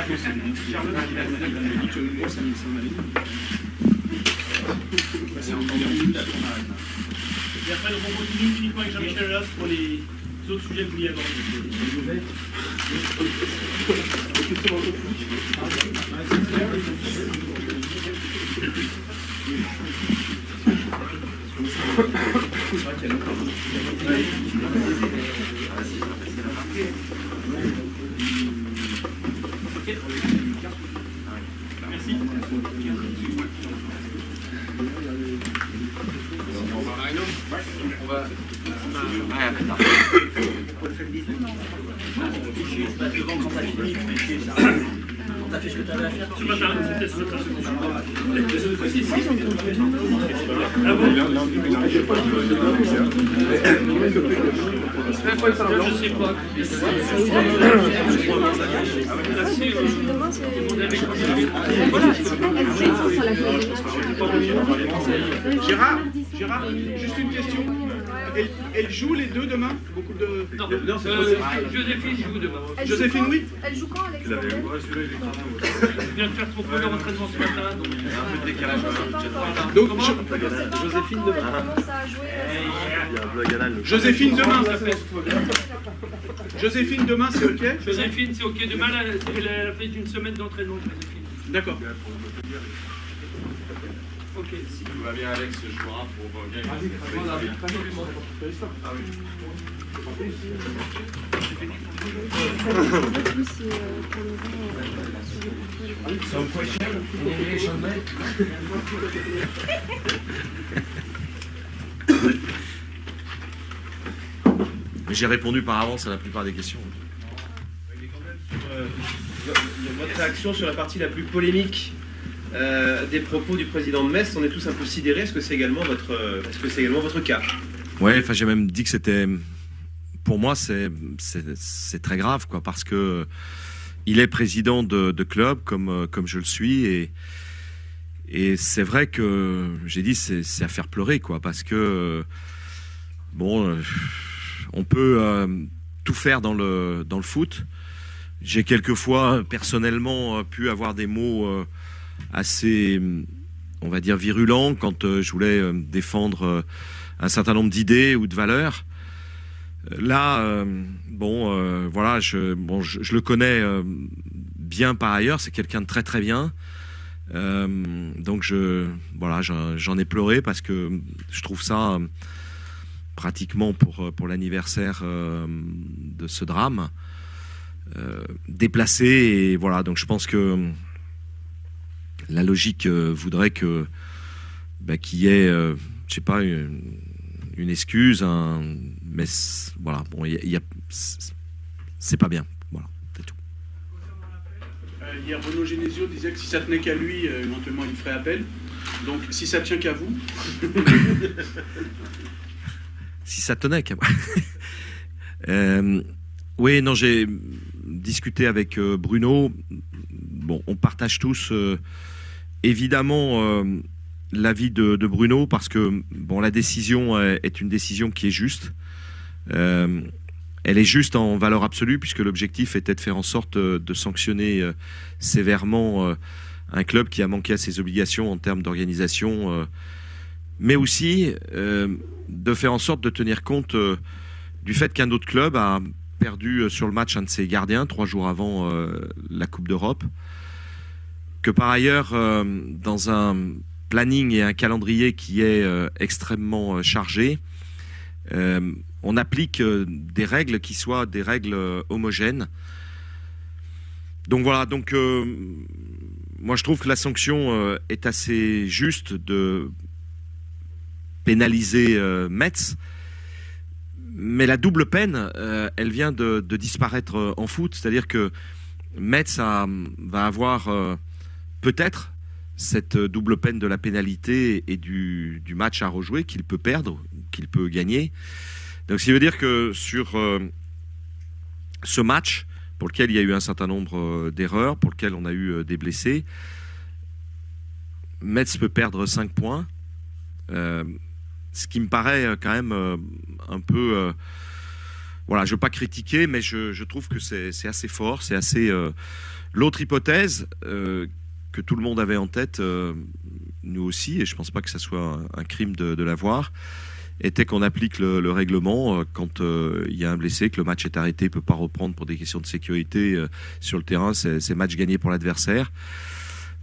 après, donc, on continue uniquement avec Jean-Michel Aulas pour les autres sujets que vous vouliez aborder. Merci. Je passe devant quand t'as fini, tu fais chier ça. Quand t'as fait ce que t'avais à faire, tu fais chier. Gérard, juste une question. Elle joue les deux demain? Beaucoup de... Non, Joséphine joue demain. Joséphine, oui. Elle joue quand, Alexandre? Je viens de faire son premier entraînement ce matin. Donc... Il y a un peu de décalage. Donc, Joséphine demain. Elle commence à jouer. Joséphine demain. Joséphine demain, c'est ok? Joséphine, c'est ok. Demain, elle a fait une semaine d'entraînement. D'accord. Ok. Si tout va bien, Alex jouera pour gagner. Mais j'ai répondu par avance à la plupart des questions. Votre réaction sur la partie la plus polémique des propos du président de Metz, on est tous un peu sidérés. Est-ce que c'est également votre cas? Ouais, enfin j'ai même dit que c'était, pour moi c'est très grave quoi, parce que il est président de club comme je le suis et c'est vrai que j'ai dit c'est à faire pleurer quoi, parce que on peut tout faire dans le foot. J'ai quelquefois personnellement pu avoir des mots assez, on va dire, virulents quand je voulais défendre un certain nombre d'idées ou de valeurs. Là, voilà, je le connais bien par ailleurs. C'est quelqu'un de très très bien. Donc j'en ai pleuré parce que je trouve ça pratiquement pour l'anniversaire de ce drame déplacé, et voilà. Donc je pense que la logique voudrait que qu'il y ait, je sais pas, une excuse, mais voilà, bon, c'est pas bien. Voilà, c'est tout. Hier, Bruno Genesio disait que si ça tenait qu'à lui, éventuellement il ferait appel. Donc si ça tient qu'à vous. Si ça tenait qu'à moi. Oui, non, j'ai discuté avec Bruno. Bon, on partage tous évidemment l'avis de Bruno, parce que bon, la décision est une décision qui est juste. Elle est juste en valeur absolue, puisque l'objectif était de faire en sorte de sanctionner sévèrement un club qui a manqué à ses obligations en termes d'organisation, mais aussi de faire en sorte de tenir compte du fait qu'un autre club a perdu sur le match un de ses gardiens 3 jours avant la Coupe d'Europe, que par ailleurs, dans un planning et un calendrier qui est extrêmement chargé, on applique des règles qui soient des règles homogènes. Donc voilà, donc moi je trouve que la sanction est assez juste de pénaliser Metz, mais la double peine, elle vient de disparaître en foot, c'est-à-dire que Metz va avoir peut-être cette double peine de la pénalité et du match à rejouer qu'il peut perdre, qu'il peut gagner. Donc ce qui veut dire que sur ce match, pour lequel il y a eu un certain nombre d'erreurs, pour lequel on a eu des blessés, Metz peut perdre 5 points, ce qui me paraît quand même un peu... voilà, je ne veux pas critiquer, mais je trouve que c'est assez fort, c'est assez... L'autre hypothèse que tout le monde avait en tête, nous aussi, et je ne pense pas que ça soit un crime de l'avoir, était qu'on applique le règlement quand il y a un blessé, que le match est arrêté, il ne peut pas reprendre pour des questions de sécurité sur le terrain, c'est match gagné pour l'adversaire.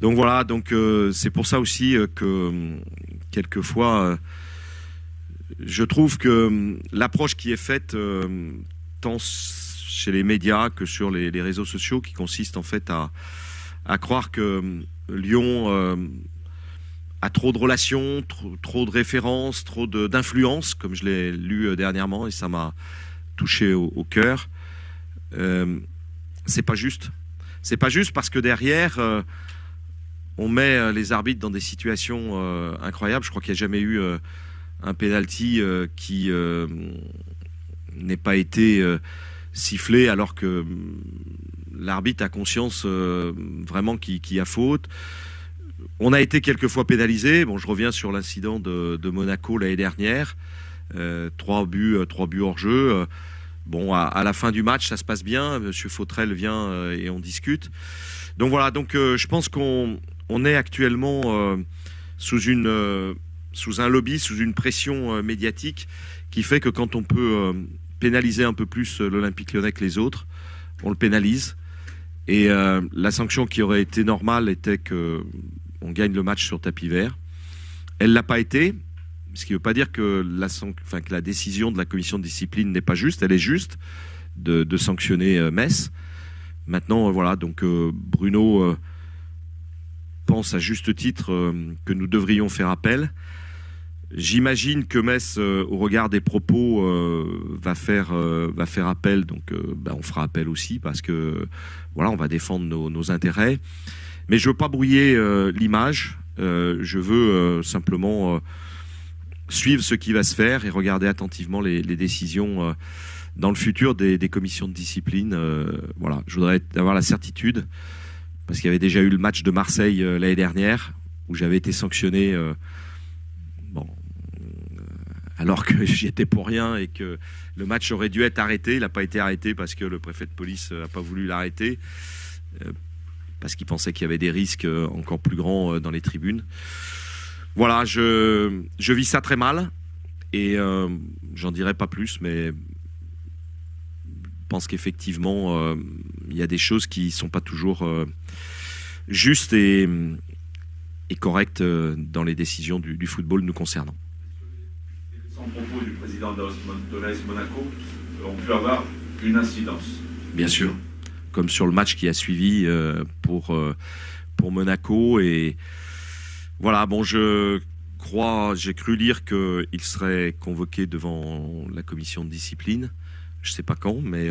Donc voilà, donc c'est pour ça aussi que quelquefois, je trouve que l'approche qui est faite tant chez les médias que sur les réseaux sociaux, qui consiste en fait à croire que Lyon a trop de relations, trop de références, trop d'influence, comme je l'ai lu dernièrement, et ça m'a touché au cœur. C'est pas juste. C'est pas juste parce que derrière, on met les arbitres dans des situations incroyables. Je crois qu'il n'y a jamais eu un penalty qui n'ait pas été sifflé alors que l'arbitre a conscience vraiment qu'il y a faute. On a été quelquefois pénalisé. Bon, je reviens sur l'incident de Monaco l'année dernière. 3 buts hors jeu. Bon, à la fin du match, ça se passe bien. Monsieur Fautrel vient et on discute. Donc voilà. Donc je pense qu'on est actuellement sous un lobby, sous une pression médiatique qui fait que quand on peut pénaliser un peu plus l'Olympique Lyonnais que les autres, on le pénalise. Et la sanction qui aurait été normale était que on gagne le match sur tapis vert. Elle l'a pas été, ce qui ne veut pas dire que la décision de la commission de discipline n'est pas juste. Elle est juste de sanctionner Metz. Maintenant, voilà, donc Bruno pense à juste titre que nous devrions faire appel. J'imagine que Metz, au regard des propos, va faire appel. Donc, on fera appel aussi parce que voilà, on va défendre nos intérêts. Mais je veux pas brouiller l'image. Je veux simplement suivre ce qui va se faire et regarder attentivement les décisions dans le futur des commissions de discipline. Voilà, je voudrais avoir la certitude, parce qu'il y avait déjà eu le match de Marseille l'année dernière, où j'avais été sanctionné alors que j'y étais pour rien et que le match aurait dû être arrêté. Il n'a pas été arrêté parce que le préfet de police n'a pas voulu l'arrêter, parce qu'il pensait qu'il y avait des risques encore plus grands dans les tribunes. Voilà, je vis ça très mal et j'en dirai pas plus, mais je pense qu'effectivement, il y a des choses qui ne sont pas toujours justes et correctes dans les décisions du football nous concernant. Sans propos du président de l'AS Monaco ont pu avoir une incidence. Bien sûr, comme sur le match qui a suivi pour Monaco. Et voilà, bon, j'ai cru lire qu'il serait convoqué devant la commission de discipline. Je ne sais pas quand, mais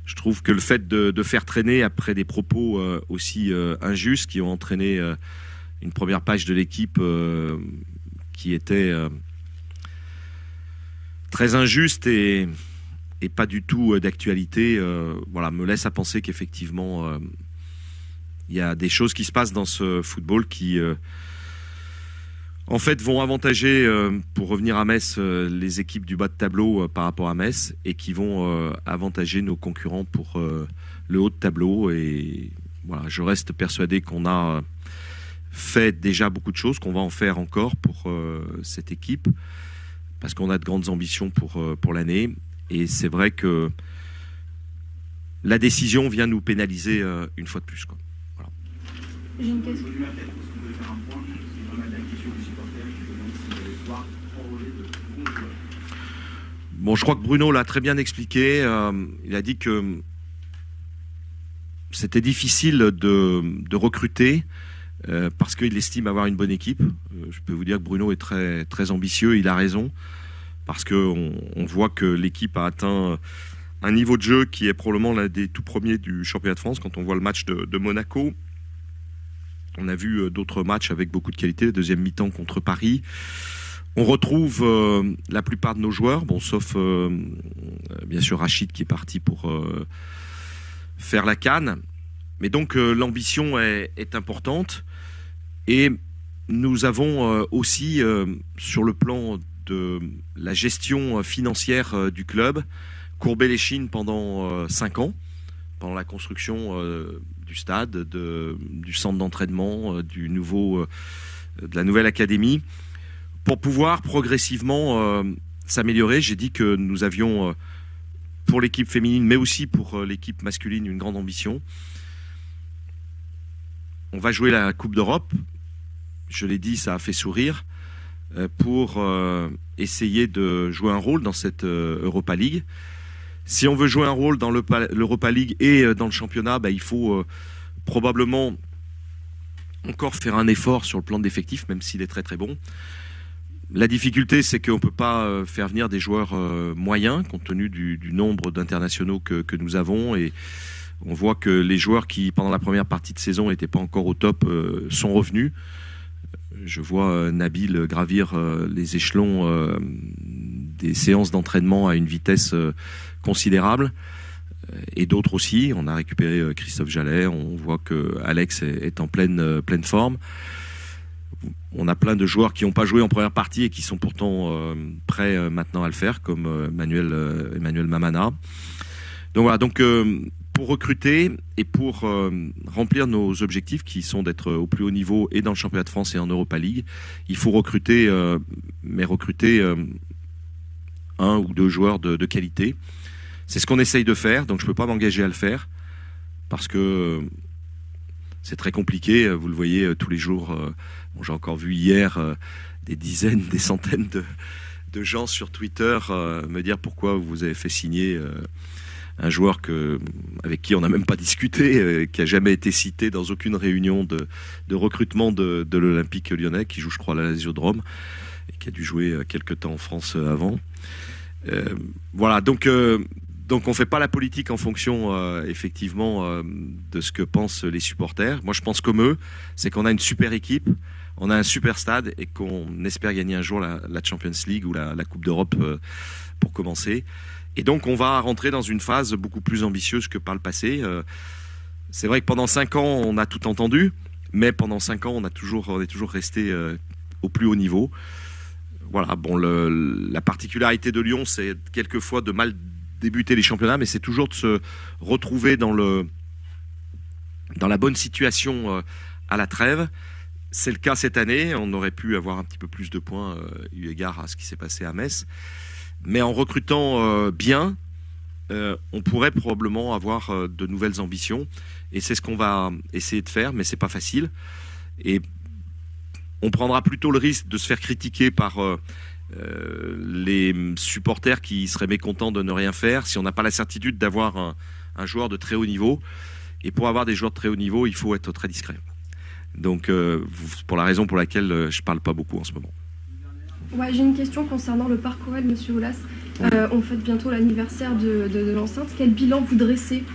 je trouve que le fait de faire traîner après des propos aussi injustes qui ont entraîné une première page de l'équipe qui était très injuste et pas du tout d'actualité, voilà, me laisse à penser qu'effectivement il y a des choses qui se passent dans ce football qui en fait vont avantager, pour revenir à Metz, les équipes du bas de tableau par rapport à Metz, et qui vont avantager nos concurrents pour le haut de tableau. Et voilà, je reste persuadé qu'on a fait déjà beaucoup de choses, qu'on va en faire encore pour cette équipe, parce qu'on a de grandes ambitions pour l'année. Et c'est vrai que la décision vient nous pénaliser une fois de plus, quoi. Voilà. J'ai une question. Bon, je crois que Bruno l'a très bien expliqué. Il a dit que c'était difficile de recruter parce qu'il estime avoir une bonne équipe. Je peux vous dire que Bruno est très, très ambitieux, il a raison, parce qu'on voit que l'équipe a atteint un niveau de jeu qui est probablement l'un des tout premiers du championnat de France. Quand on voit le match de Monaco, on a vu d'autres matchs avec beaucoup de qualité, la deuxième mi-temps contre Paris. On retrouve la plupart de nos joueurs, bon, sauf bien sûr Rachid qui est parti pour faire la CAN. Mais donc l'ambition est importante, et nous avons aussi sur le plan de la gestion financière du club courbé les chines pendant 5 ans, pendant la construction du stade, du centre d'entraînement, de la nouvelle académie, pour pouvoir progressivement s'améliorer. J'ai dit que nous avions pour l'équipe féminine, mais aussi pour l'équipe masculine, une grande ambition. On va jouer la Coupe d'Europe. Je l'ai dit, ça a fait sourire, pour essayer de jouer un rôle dans cette Europa League. Si on veut jouer un rôle dans l'Europa League et dans le championnat, il faut probablement encore faire un effort sur le plan d'effectifs, même s'il est très très bon. La difficulté, c'est qu'on ne peut pas faire venir des joueurs moyens, compte tenu du nombre d'internationaux que nous avons. Et on voit que les joueurs qui, pendant la première partie de saison, n'étaient pas encore au top, sont revenus. Je vois Nabil gravir les échelons des séances d'entraînement à une vitesse considérable, et d'autres aussi. On a récupéré Christophe Jallet, on voit que Alex est en pleine forme. On a plein de joueurs qui n'ont pas joué en première partie et qui sont pourtant prêts maintenant à le faire, comme Emmanuel Mamana. Donc voilà, pour recruter et pour remplir nos objectifs qui sont d'être au plus haut niveau et dans le championnat de France et en Europa League, il faut recruter, mais recruter 1 ou 2 joueurs de qualité. C'est ce qu'on essaye de faire, donc je ne peux pas m'engager à le faire parce que c'est très compliqué. Vous le voyez tous les jours. Bon, j'ai encore vu hier des dizaines, des centaines de gens sur Twitter me dire pourquoi vous avez fait signer un joueur avec qui on n'a même pas discuté, qui n'a jamais été cité dans aucune réunion de recrutement de l'Olympique lyonnais, qui joue, je crois, à la Lazio-Drome, et qui a dû jouer quelques temps en France avant. Voilà, donc on ne fait pas la politique en fonction, effectivement, de ce que pensent les supporters. Moi, je pense comme eux, c'est qu'on a une super équipe, on a un super stade, et qu'on espère gagner un jour la Champions League ou la Coupe d'Europe pour commencer. Et donc, on va rentrer dans une phase beaucoup plus ambitieuse que par le passé. C'est vrai que pendant 5 ans, on a tout entendu, mais pendant 5 ans, on est toujours resté au plus haut niveau. Voilà, bon, la particularité de Lyon, c'est quelquefois de mal débuter les championnats, mais c'est toujours de se retrouver dans la bonne situation à la trêve. C'est le cas cette année. On aurait pu avoir un petit peu plus de points eu égard à ce qui s'est passé à Metz. Mais en recrutant bien, on pourrait probablement avoir de nouvelles ambitions. Et c'est ce qu'on va essayer de faire, mais c'est pas facile. Et on prendra plutôt le risque de se faire critiquer par les supporters qui seraient mécontents de ne rien faire si on n'a pas la certitude d'avoir un joueur de très haut niveau. Et pour avoir des joueurs de très haut niveau, il faut être très discret. Donc, pour la raison pour laquelle je parle pas beaucoup en ce moment. Ouais, j'ai une question concernant le parc OL, Monsieur Aulas. On fête bientôt l'anniversaire de l'enceinte. Quel bilan vous dressez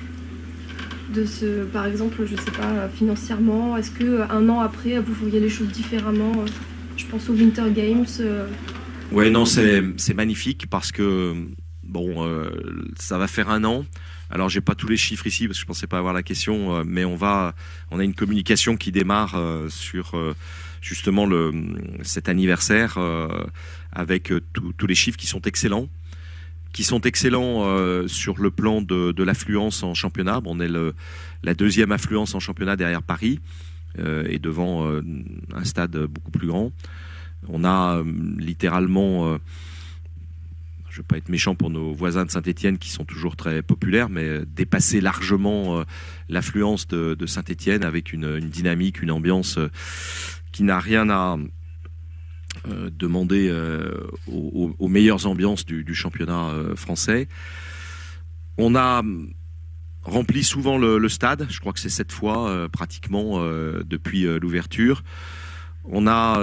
de ce, par exemple, je sais pas, financièrement? Est-ce qu'un an après, vous feriez les choses différemment? Je pense aux Winter Games. Ouais, non, c'est magnifique parce que, bon, ça va faire 1 an. Alors, j'ai pas tous les chiffres ici parce que je pensais pas avoir la question, mais on a une communication qui démarre sur justement cet anniversaire avec tous les chiffres qui sont excellents. Sur le plan de l'affluence en championnat. Bon, on est la 2e affluence en championnat derrière Paris et devant un stade beaucoup plus grand. On a littéralement, je ne veux pas être méchant pour nos voisins de Saint-Étienne qui sont toujours très populaires, mais dépassé largement l'affluence de Saint-Étienne avec une dynamique, une ambiance qui n'a rien à demander aux meilleures ambiances du championnat français. On a rempli souvent le stade, je crois que c'est 7 fois pratiquement depuis l'ouverture. On a,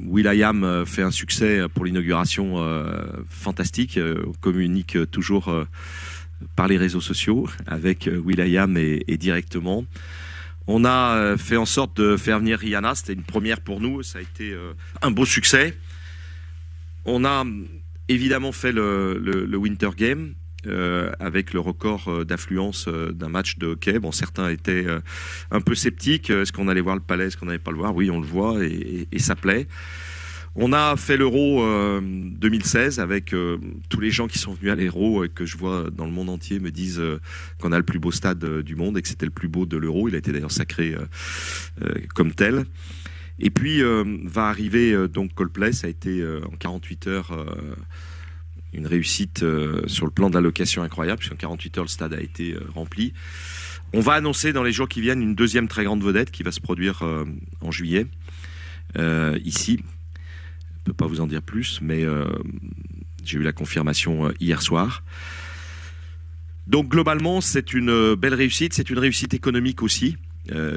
will.i.am fait un succès pour l'inauguration fantastique, on communique toujours par les réseaux sociaux avec will.i.am et directement. On a fait en sorte de faire venir Rihanna, c'était une première pour nous, ça a été un beau succès. On a évidemment fait le Winter Game avec le record d'affluence d'un match de hockey. Bon, certains étaient un peu sceptiques, est-ce qu'on allait voir le Palais, est-ce qu'on n'allait pas le voir? Oui, on le voit et ça plaît. On a fait l'Euro 2016 avec tous les gens qui sont venus à l'Euro et que je vois dans le monde entier me disent qu'on a le plus beau stade du monde et que c'était le plus beau de l'Euro. Il a été d'ailleurs sacré comme tel. Et puis va arriver donc Coldplay, ça a été en 48 heures une réussite sur le plan de la location incroyable, puisqu'en 48 heures le stade a été rempli. On va annoncer dans les jours qui viennent une 2e très grande vedette qui va se produire en juillet ici. Je ne peux pas vous en dire plus, mais j'ai eu la confirmation hier soir. Donc globalement, c'est une belle réussite, c'est une réussite économique aussi,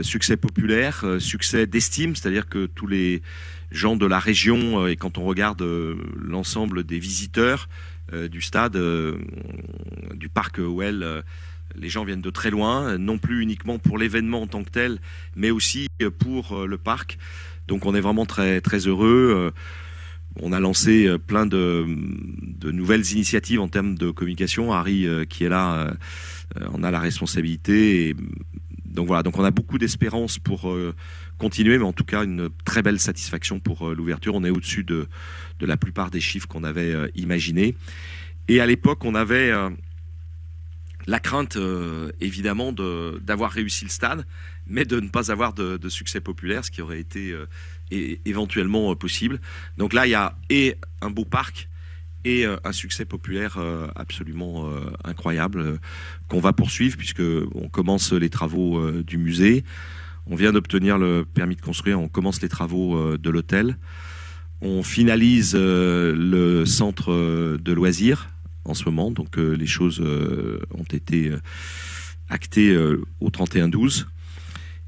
succès populaire, succès d'estime, c'est-à-dire que tous les gens de la région, et quand on regarde l'ensemble des visiteurs du stade, du parc OL, les gens viennent de très loin, non plus uniquement pour l'événement en tant que tel, mais aussi pour le parc. Donc on est vraiment très, très heureux. On a lancé plein de nouvelles initiatives en termes de communication. Harry, qui est là, en a la responsabilité. Et donc voilà, donc on a beaucoup d'espérance pour continuer, mais en tout cas une très belle satisfaction pour l'ouverture. On est au-dessus de la plupart des chiffres qu'on avait imaginés. Et à l'époque, on avait la crainte, évidemment, d'avoir réussi le stade, mais de ne pas avoir de succès populaire, ce qui aurait été éventuellement possible. Donc là, il y a et un beau parc et un succès populaire absolument incroyable qu'on va poursuivre puisqu'on commence les travaux du musée. On vient d'obtenir le permis de construire, on commence les travaux de l'hôtel. On finalise le centre de loisirs en ce moment, donc les choses ont été actées au 31-12.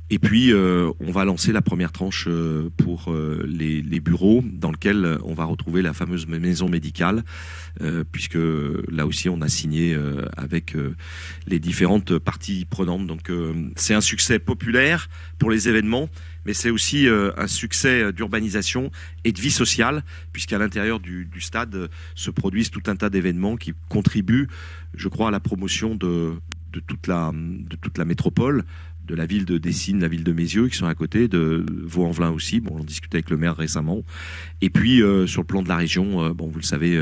Et puis, on va lancer la première tranche pour les bureaux dans lequel on va retrouver la fameuse maison médicale, puisque là aussi, on a signé avec les différentes parties prenantes. Donc, c'est un succès populaire pour les événements, mais c'est aussi un succès d'urbanisation et de vie sociale, puisqu'à l'intérieur du stade se produisent tout un tas d'événements qui contribuent, je crois, à la promotion de toute la métropole, de la ville de Dessines, la ville de Mézieux qui sont à côté, de Vaux-en-Velin aussi, bon, on discutait avec le maire récemment, et puis sur le plan de la région, bon, vous le savez,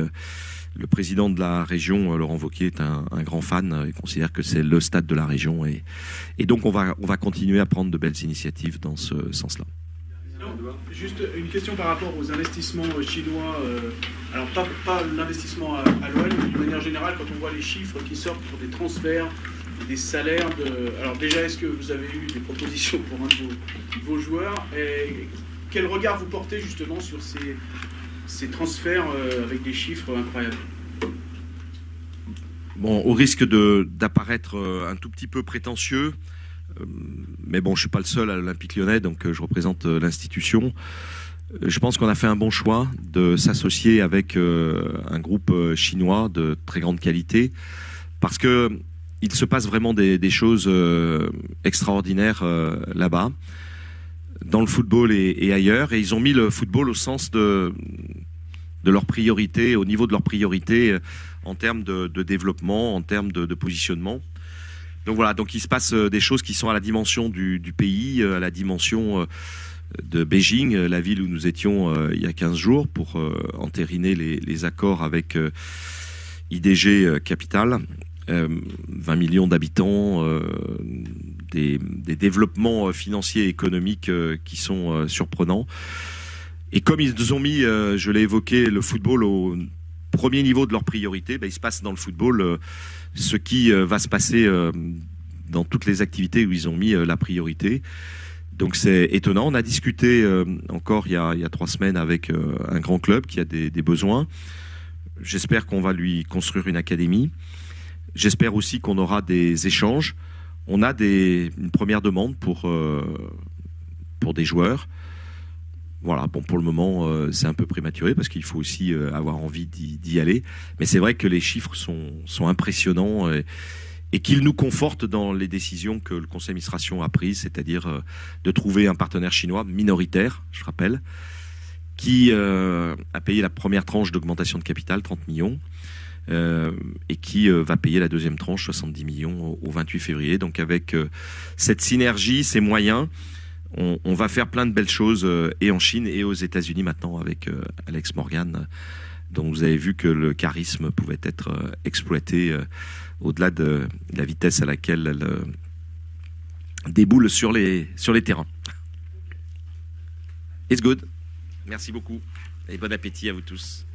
le président de la région, Laurent Wauquiez, est un grand fan, il considère que c'est le stade de la région, et donc on va continuer à prendre de belles initiatives dans ce sens-là. Juste une question par rapport aux investissements chinois, alors pas l'investissement à l'OL, mais d'une manière générale, quand on voit les chiffres qui sortent pour des transferts, des salaires Alors déjà, est-ce que vous avez eu des propositions pour un de vos joueurs, et quel regard vous portez justement sur ces transferts avec des chiffres incroyables? Bon, au risque d'apparaître un tout petit peu prétentieux, mais bon, je suis pas le seul à l'Olympique Lyonnais, donc je représente l'institution. Je pense qu'on a fait un bon choix de s'associer avec un groupe chinois de très grande qualité, parce que il se passe vraiment des choses extraordinaires là-bas, dans le football et ailleurs, et ils ont mis le football au sens de leur priorité, au niveau de leur priorité en termes de développement, en termes de positionnement. Donc voilà, donc il se passe des choses qui sont à la dimension du pays, à la dimension de Beijing, la ville où nous étions il y a 15 jours pour entériner les accords avec IDG Capital. 20 millions d'habitants, des développements financiers et économiques qui sont surprenants. Et comme ils nous ont mis, je l'ai évoqué, le football au premier niveau de leur priorité, ben, il se passe dans le football ce qui va se passer dans toutes les activités où ils ont mis la priorité. Donc c'est étonnant. On a discuté encore il y a 3 semaines avec un grand club qui a des besoins. J'espère qu'on va lui construire une académie. J'espère aussi qu'on aura des échanges. On a une première demande pour des joueurs. Voilà, bon, pour le moment, c'est un peu prématuré parce qu'il faut aussi avoir envie d'y aller. Mais c'est vrai que les chiffres sont impressionnants et qu'ils nous confortent dans les décisions que le conseil d'administration a prises, c'est-à-dire de trouver un partenaire chinois minoritaire, je rappelle, qui a payé la première tranche d'augmentation de capital, 30 millions, et qui va payer la deuxième tranche, 70 millions, au 28 février. Donc avec cette synergie, ces moyens, on va faire plein de belles choses et en Chine et aux États-Unis maintenant avec Alex Morgan, dont vous avez vu que le charisme pouvait être exploité au-delà de la vitesse à laquelle elle déboule sur les terrains. It's good. Merci beaucoup et bon appétit à vous tous.